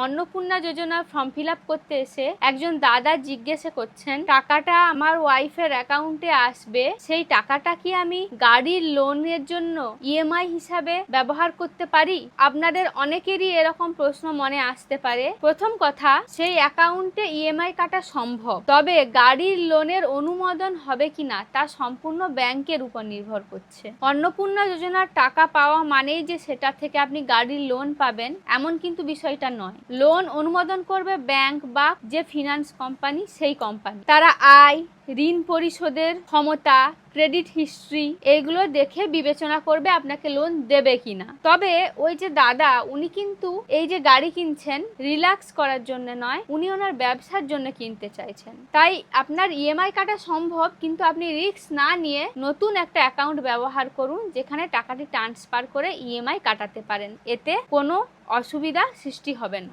অন্নপূর্ণা যোজনার form fill up করতে এসে একজন দাদা জিজ্ঞাসা করছেন, টাকাটা আমার ওয়াইফের অ্যাকাউন্টে আসবে, সেই টাকাটা কি আমি গাড়ির লোনের জন্য ইএমআই হিসাবে ব্যবহার করতে পারি? আপনাদের অনেকেরই এরকম প্রশ্ন মনে আসতে পারে। প্রথম কথা, সেই অ্যাকাউন্টে ইএমআই কাটা সম্ভব, তবে গাড়ির লোনের অনুমোদন হবে কিনা তা সম্পূর্ণ ব্যাংকের উপর নির্ভর করছে। অন্নপূর্ণা যোজনার টাকা পাওয়া মানেই যে সেটা থেকে আপনি গাড়ির লোন পাবেন এমন কিন্তু বিষয়টা নয়। লোন অনুমোদন করবে ব্যাংক বা যে ফিনান্স কোম্পানি, সেই কোম্পানি। তারা আয়, ঋণ পরিশোধের ক্ষমতা, ক্রেডিট হিস্ট্রি এগুলো দেখে বিবেচনা করবে আপনাকে লোন দেবে কিনা। তবে ওই যে দাদা, উনি কিন্তু এই যে গাড়ি কিনছেন রিল্যাক্স করার জন্য নয়, উনি ওনার ব্যবসার জন্য কিনতে চাইছেন। তাই আপনার ইএমআই কাটা সম্ভব, কিন্তু আপনি রিস্ক না নিয়ে নতুন একটা অ্যাকাউন্ট ব্যবহার করুন যেখানে টাকাটি ট্রান্সফার করে ইএমআই কাটাতে পারেন। এতে কোনো অসুবিধা সৃষ্টি হবে না।